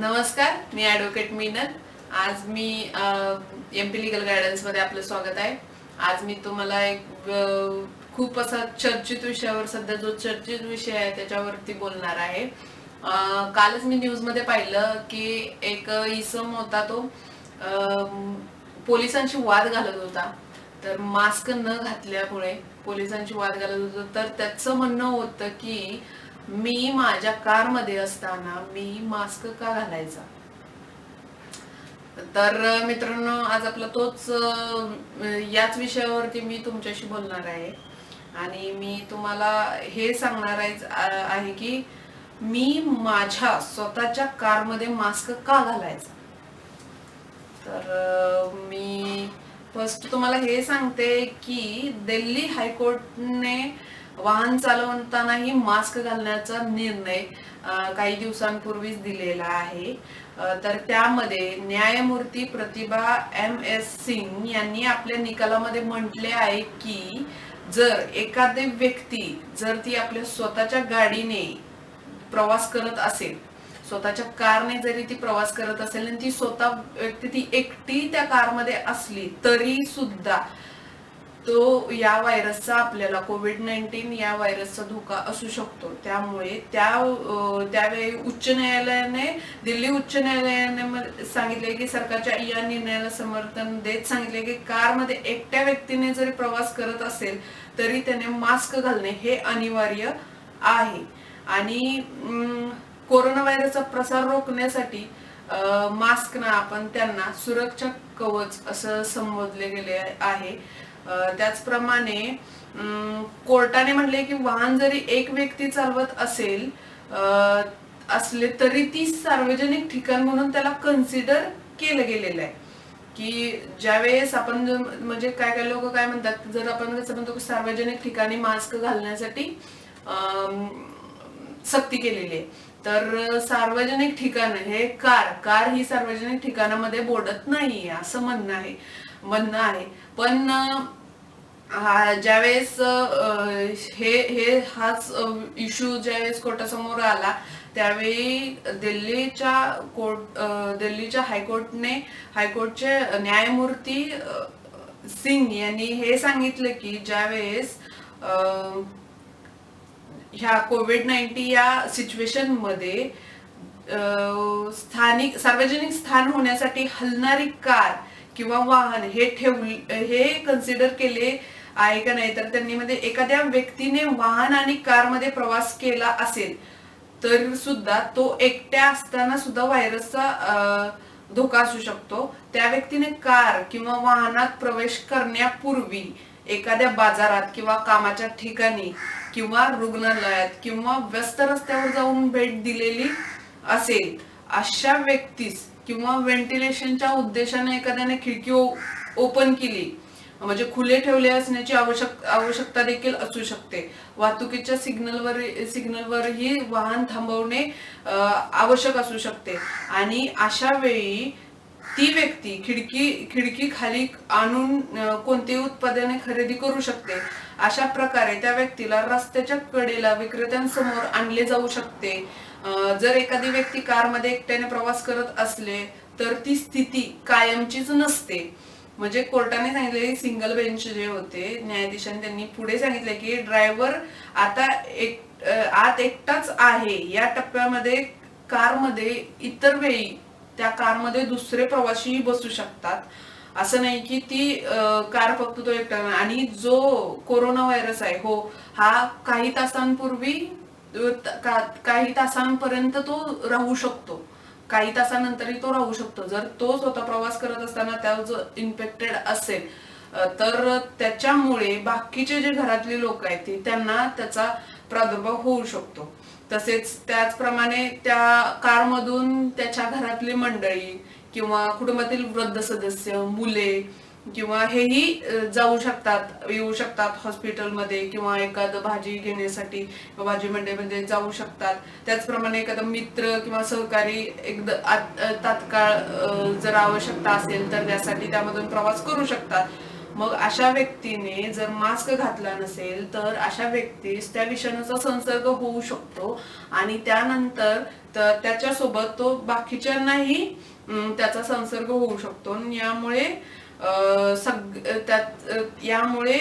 नमस्कार, मी ॲडव्होकेट मीनल. आज मी MP legal guidance मध्ये आपलं स्वागत आहे. आज मी तुम्हाला एक खूप असा चर्चित विषयावर, सध्या जो चर्चित विषय आहे त्याच्यावरती बोलणार आहे. कालच मी न्यूज मध्ये पाहिलं की एक इसम होता, तो पोलिसांशी वाद घालत होता. तर मास्क न घातल्यामुळे पोलिसांची वाद घालत होता. तर त्याचं म्हणणं होतं की मी माझ्या कारमध्ये असताना मी मास्क का घालायचा. तर मित्रांनो, आज आपला तोच याच विषयावरती मी तुमच्याशी बोलणार आहे. आणि मी तुम्हाला हे सांगणार आहे की मी माझ्या स्वतःच्या कारमध्ये मास्क का घालायचा. तर मी फर्स्ट तुम्हाला हे सांगते की दिल्ली हायकोर्टने वाहन चालवतानाही मास्क घालण्याचा निर्णय काही दिवसांपूर्वीच दिलेला आहे. तर त्यामध्ये न्यायमूर्ती प्रतिभा एम.एस. सिंग यांनी आपल्या निकालामध्ये म्हटले आहे की जर एखादी व्यक्ती जर ती आपल्या स्वतःच्या गाडीने प्रवास करत असेल, स्वतःच्या कारने जरी ती प्रवास करत असेल आणि ती स्वतः व्यक्ती ती एकटी त्या कारमध्ये असली तरी सुद्धा तो या व्हायरसचा, आपल्याला कोविड-19 या व्हायरसचा धोका असू शकतो. त्यामुळे त्यावेळी दिल्ली उच्च न्यायालयाने सांगितले की सरकारच्या या निर्णयाला समर्थन देत सांगितले की कारमध्ये एकट्या व्यक्तीने जरी प्रवास करत असेल तरी त्याने मास्क घालणे हे अनिवार्य आहे. आणि कोरोना व्हायरसचा प्रसार रोखण्यासाठी मास्कना आपण त्यांना सुरक्षा कवच असं संबोधले गेले आहे. त्याचप्रमाणे कोर्टाने म्हटले की वाहन जरी एक व्यक्ती चालवत असले तरी ती सार्वजनिक ठिकाण म्हणून त्याला कन्सिडर केलं गेलेलं आहे. की ज्यावेळेस आपण म्हणजे काय लोक काय म्हणतात, जर आपण कसं म्हणतो की सार्वजनिक ठिकाणी मास्क घालण्यासाठी सक्ती केलेली आहे, तर सार्वजनिक ठिकाण हे कार ही सार्वजनिक ठिकाणामध्ये बोलत नाहीये असं म्हणणं आहे. पण ज्यावेळेस हाच इश्यू ज्यावेळेस कोर्टासमोर आला त्यावेळी दिल्लीच्या हायकोर्टचे न्यायमूर्ती सिंग यांनी हे सांगितलं की ज्यावेळेस ह्या कोविड-19 या सिच्युएशन मध्ये सार्वजनिक स्थान होण्यासाठी हलणारी कार किंवा वाहन हे कन्सिडर केले आहे का नाही. तर त्यांनी मध्ये एखाद्या व्यक्तीने वाहन आणि कारमध्ये प्रवास केला असेल तर सुद्धा तो एकट्या असताना सुद्धा व्हायरसचा धोका असू शकतो. त्या व्यक्तीने कार किंवा वाहनात प्रवेश करण्यापूर्वी एखाद्या बाजारात किंवा कामाच्या ठिकाणी किंवा रुग्णालयात किंवा व्यस्त रस्त्यावर जाऊन भेट दिलेली असेल, अशा व्यक्तीस किंवा व्हेंटिलेशनच्या उद्देशाने एखाद्याने खिडकी ओपन केली म्हणजे खुले ठेवले असण्याची आवश्यकता देखील असू शकते. वाहतुकीच्या सिग्नलवरही वाहन थांबवणे आवश्यक असू शकते आणि अशा वेळी ती व्यक्ती खिडकी खाली आणून कोणती उत्पादने खरेदी करू शकते. अशा प्रकारे त्या व्यक्तीला रस्त्याच्या कडेला विक्रेत्यांसमोर आणले जाऊ शकते. जर एखादी व्यक्ती कारमध्ये एकट्याने प्रवास करत असले तर ती स्थिती कायमचीच नसते. म्हणजे कोर्टाने सांगितले, सिंगल बेंच जे होते न्यायाधीशांनी, त्यांनी पुढे सांगितले की ड्रायव्हर आता आत एकटाच आहे या टप्प्यामध्ये कारमध्ये, इतर वेळी त्या कारमध्ये दुसरे प्रवासी बसू शकतात. असं नाही की ती कार फक्त तो एकटा. आणि जो कोरोना व्हायरस आहे हा काही तासांपर्यंत तो राहू शकतो, काही तासानंतरही तो राहू शकतो. जर तो स्वतः प्रवास करत असताना त्यावर जो इन्फेक्टेड असेल तर त्याच्यामुळे बाकीचे जे घरातले लोक आहेत त्यांना त्याचा प्रादुर्भाव होऊ शकतो. तसेच त्याचप्रमाणे त्या कारमधून त्याच्या घरातली मंडळी किंवा कुटुंबातील वृद्ध सदस्य, मुले किंवा हेही येऊ शकतात हॉस्पिटलमध्ये किंवा एखादं भाजी घेण्यासाठी भाजी मंडईमध्ये जाऊ शकतात. त्याचप्रमाणे एखादा मित्र किंवा सहकारी तात्काळ जर आवश्यकता असेल तर त्यासाठी त्यामधून प्रवास करू शकतात. मग अशा व्यक्तीने जर मास्क घातला नसेल तर अशा व्यक्तीस त्या विषाणूचा संसर्ग होऊ शकतो आणि त्यानंतर त्याच्यासोबत तो बाकीच्यांनाही त्याचा संसर्ग होऊ शकतो. यामुळे यामुळे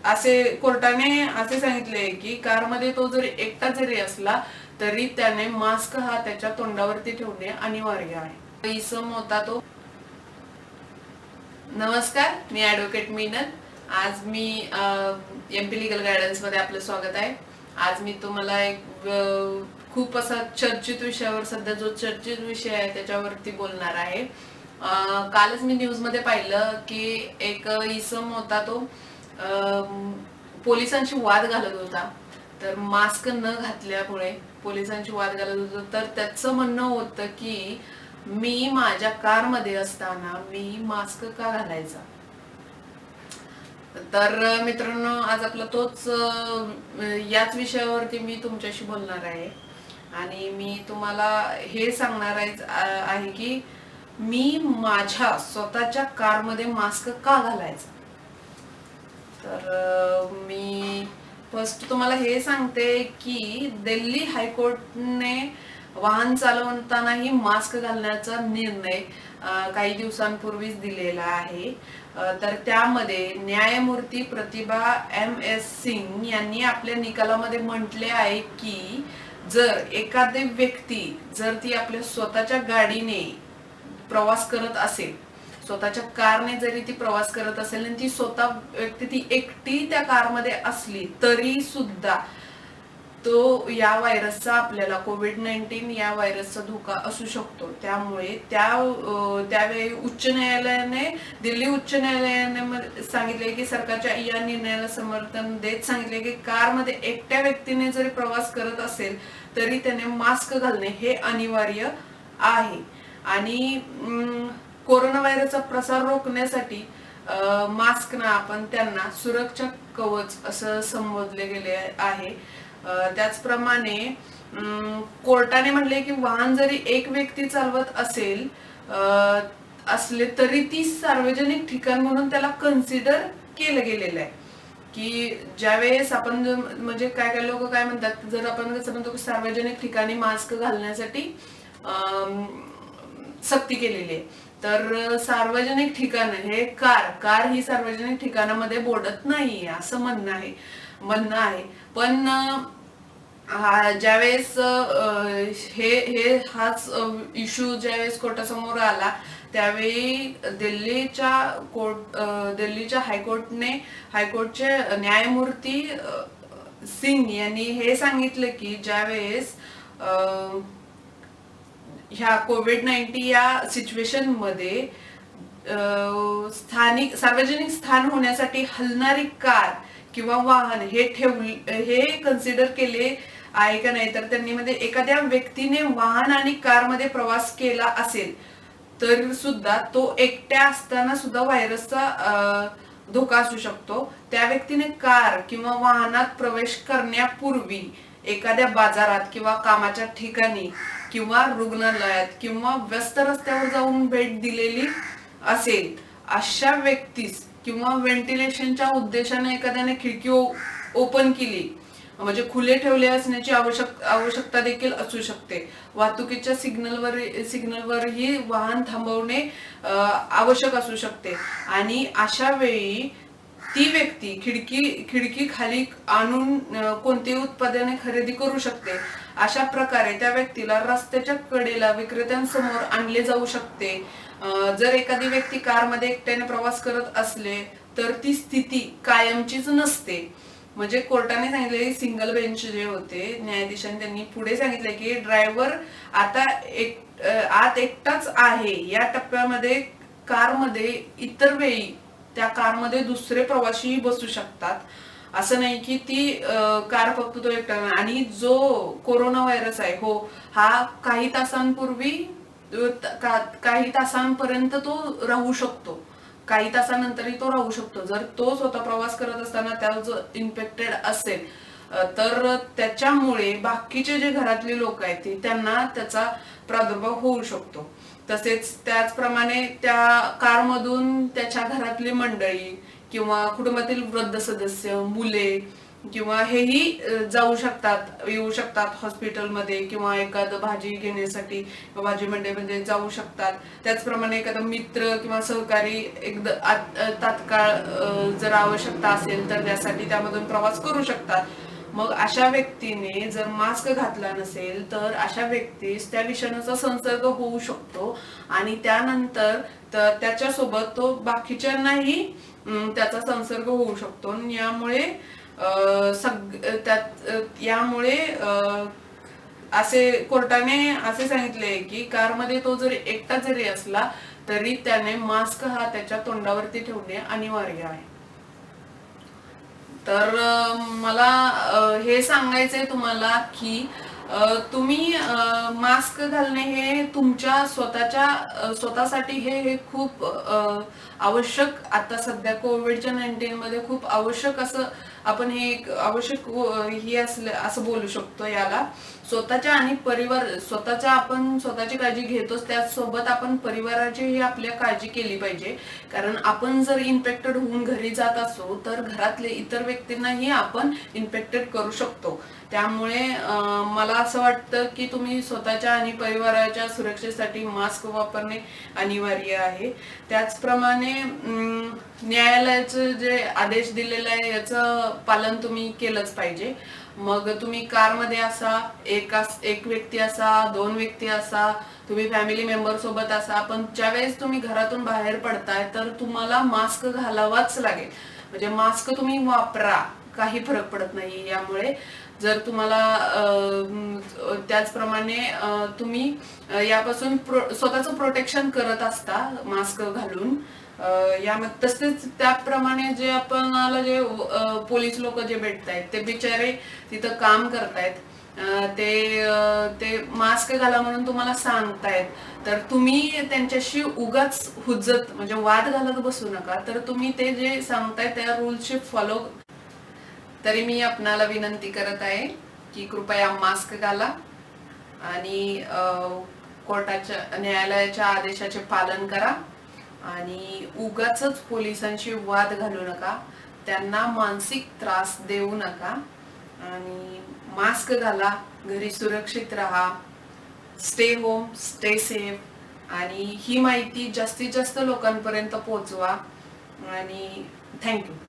असे कोर्टाने असे सांगितले की कारमध्ये तो जरी एकटा जरी असला तरी त्याने मास्क हा त्याच्या तोंडावरती ठेवणे अनिवार्य आहे. इसम होता तो. नमस्कार, मी ऍडव्होकेट मीनल. आज मी एमपी लीगल गायडन्स मध्ये आपलं स्वागत आहे. आज मी तुम्हाला एक खूप असा चर्चित विषयावर, सध्या जो चर्चित विषय आहे त्याच्यावरती बोलणार आहे. कालच मी न्यूज मध्ये पाहिलं की एक इसम होता तो पोलिसांशी वाद घालत होता. तर मास्क न घातल्यामुळे पोलिसांची वाद घालत होता. तर त्याचं म्हणणं होतं की मी माझ्या कारमध्ये असताना मी मास्क का घालायचा. तर मित्रांनो, आज आपला तोच याच विषयावरती मी तुमच्याशी बोलणार आहे आणि मी तुम्हाला हे सांगणार आहे की मी माझ्या स्वतःच्या कारमध्ये मास्क का घालायचा. तर मी फर्स्ट तुम्हाला हे सांगते की दिल्ली हायकोर्टने वाहन चालवतानाही मास्क घालण्याचा निर्णय काही दिवसांपूर्वीच दिलेला आहे. तर त्यामध्ये न्यायमूर्ती प्रतिभा MS सिंग यांनी आपल्या निकालामध्ये म्हटले आहे की जर एखादी व्यक्ती जर ती आपल्या स्वतःच्या गाडीने प्रवास करत असेल, स्वतःच्या कारने जरी ती प्रवास करत असेल आणि ती स्वतः व्यक्ती ती एकटी त्या कारमध्ये असली तरी सुद्धा तो या व्हायरसचा, आपल्याला कोविड-19 या व्हायरसचा धोका असू शकतो. त्यामुळे त्यावेळी दिल्ली उच्च न्यायालयाने सांगितले की सरकारच्या या निर्णयाला समर्थन देत सांगितले की कारमध्ये एकट्या व्यक्तीने जरी प्रवास करत असेल तरी त्याने मास्क घालणे हे अनिवार्य आहे. आणि कोरोना व्हायरसचा प्रसार रोखण्यासाठी मास्कना आपण त्यांना सुरक्षा कवच असं संबोधले गेले आहे. त्याचप्रमाणे कोर्टाने म्हटले की वाहन जरी एक व्यक्ती चालवत असले तरी ती सार्वजनिक ठिकाण म्हणून त्याला कन्सिडर केलं गेलेलं आहे. की ज्यावेळेस आपण म्हणजे काय लोक काय म्हणतात, जर आपण कसं म्हणतो की सार्वजनिक ठिकाणी मास्क घालण्यासाठी सक्ती केलेली आहे, तर सार्वजनिक ठिकाण हे कार ही सार्वजनिक ठिकाणामध्ये बोलत नाहीये असं म्हणणं आहे. पण ज्यावेळेस हाच इश्यू ज्यावेळेस कोर्टासमोर आला त्यावेळी दिल्लीच्या हायकोर्टचे न्यायमूर्ती सिंग यांनी हे सांगितलं की ज्यावेळेस ह्या कोविड-19 या सिच्युएशन मध्ये सार्वजनिक स्थान होण्यासाठी हलणारी कार किंवा वाहन हे कन्सिडर केले आहे का नाही. तर त्यांनी मध्ये एखाद्या व्यक्तीने वाहन आणि कारमध्ये प्रवास केला असेल तर सुद्धा तो एकट्या असताना सुद्धा व्हायरसचा धोका असू शकतो. त्या व्यक्तीने कार किंवा वाहनात प्रवेश करण्यापूर्वी एखाद्या बाजारात किंवा कामाच्या ठिकाणी किंवा रुग्णालयात किंवा व्यस्त रस्त्यावर जाऊन भेट दिलेली असेल अशा व्यक्तीस किंवा व्हेंटिलेशनच्या उद्देशाने एखाद्याने खिडकी ओपन केली म्हणजे खुले ठेवले असण्याची आवश्यकता देखील असू शकते. वाहतुकीच्या सिग्नलवरही वाहन थांबवणे आवश्यक असू शकते आणि अशा वेळी ती व्यक्ती खिडकी खाली आणून कोणतीही उत्पादने खरेदी करू शकते. अशा प्रकारे त्या व्यक्तीला रस्त्याच्या कडेला विक्रेत्यांसमोर आणले जाऊ शकते. जर एखादी व्यक्ती कारमध्ये एकट्याने प्रवास करत असले तर ती स्थिती कायमचीच नसते. म्हणजे कोर्टाने सांगितले, सिंगल बेंच जे होते न्यायाधीशांनी त्यांनी पुढे सांगितले की ड्रायव्हर आता आत एकटाच आहे या टप्प्यामध्ये कारमध्ये, इतर वेळी त्या कारमध्ये दुसरे प्रवासी बसू शकतात. असं नाही की ती कार फक्त तो एकटा. आणि जो कोरोना व्हायरस आहे हा काही तासांपर्यंत तो राहू शकतो, काही तासानंतरही तो राहू शकतो. जर तो स्वतः प्रवास करत असताना त्यावर जर इन्फेक्टेड असेल तर त्याच्यामुळे बाकीचे जे घरातले लोक आहेत त्यांना त्याचा प्रादुर्भाव होऊ शकतो. तसेच त्याचप्रमाणे त्या कारमधून त्याच्या घरातली मंडळी किंवा कुटुंबातील वृद्ध सदस्य, मुले किंवा हेही जाऊ शकतात, येऊ शकतात हॉस्पिटलमध्ये, किंवा एखादं भाजी घेण्यासाठी भाजी मंडईमध्ये जाऊ शकतात. त्याचप्रमाणे एखादा मित्र किंवा सहकारी एकदा तात्काळ जर आवश्यकता असेल तर त्यासाठी त्यामधून प्रवास करू शकतात. मग अशा व्यक्तीने जर मास्क घातला नसेल तर अशा व्यक्तीस त्या विषाणूचा संसर्ग होऊ शकतो आणि त्यानंतर त्याच्यासोबत तो बाकीच्यांनाही त्याचा संसर्ग होऊ शकतो. यामुळे असे कोर्टाने असे सांगितले की कारमध्ये तो जरी एकटा जरी असला तरी त्याने मास्क हा त्याच्या तोंडावरती ठेवणे अनिवार्य आहे. तर मला हे सांगायचंय तुम्हाला की तुम्ही मास्क घालणे हे तुमच्या स्वतःसाठी हे खूप आवश्यक, आता सध्या कोविडच्या 19 मध्ये खूप आवश्यक असं आपण हे एक आवश्यक हे असं बोलू शकतो याला. स्वतःच्या आणि आपण स्वतःची काळजी घेतोच, त्याचसोबत आपण परिवाराची ही आपल्या काळजी केली पाहिजे. कारण आपण जर इन्फेक्टेड होऊन घरी जात असू तर घरातले इतर व्यक्तींनाही आपण इन्फेक्टेड करू शकतो. त्यामुळे मला असं वाटतं की तुम्ही स्वतःच्या आणि परिवाराच्या सुरक्षेसाठी मास्क वापरणे अनिवार्य आहे. त्याचप्रमाणे न्यायालयाचे जे आदेश दिलेले आहे याचं पालन तुम्ही केलंच पाहिजे. मग तुम्ही कारमध्ये असा, एक व्यक्ती असा, 2 व्यक्ती असा, तुम्ही फॅमिली मेंबर सोबत असा, पण ज्यावेळेस तुम्ही घरातून बाहेर पडताय तर तुम्हाला मास्क घालावाच लागेल. म्हणजे मास्क तुम्ही वापरा, काही फरक पडत नाही यामुळे. जर तुम्हाला त्याचप्रमाणे तुम्ही यापासून स्वतःचं प्रोटेक्शन करत असता मास्क घालून, तसेच त्याप्रमाणे जे आपणाला जे पोलीस लोक जे भेटतायत ते बिचारे तिथं काम करतायत, ते मास्क घाला म्हणून तुम्हाला सांगतायत, तर तुम्ही त्यांच्याशी उगाच हुज्जत म्हणजे वाद घालत बसू नका. तर तुम्ही ते जे सांगताय त्या रूल्सचे फॉलो. तरी मी आपणाला विनंती करत आहे की कृपया मास्क घाला आणि न्यायालयाच्या आदेशाचे पालन करा आणि उगाचच पोलिसांशी वाद घालू नका, त्यांना मानसिक त्रास देऊ नका आणि मास्क घाला, घरी सुरक्षित राहा, स्टे होम, स्टे सेफ आणि ही माहिती जास्तीत जास्त लोकांपर्यंत पोहोचवा. आणि थँक्यू.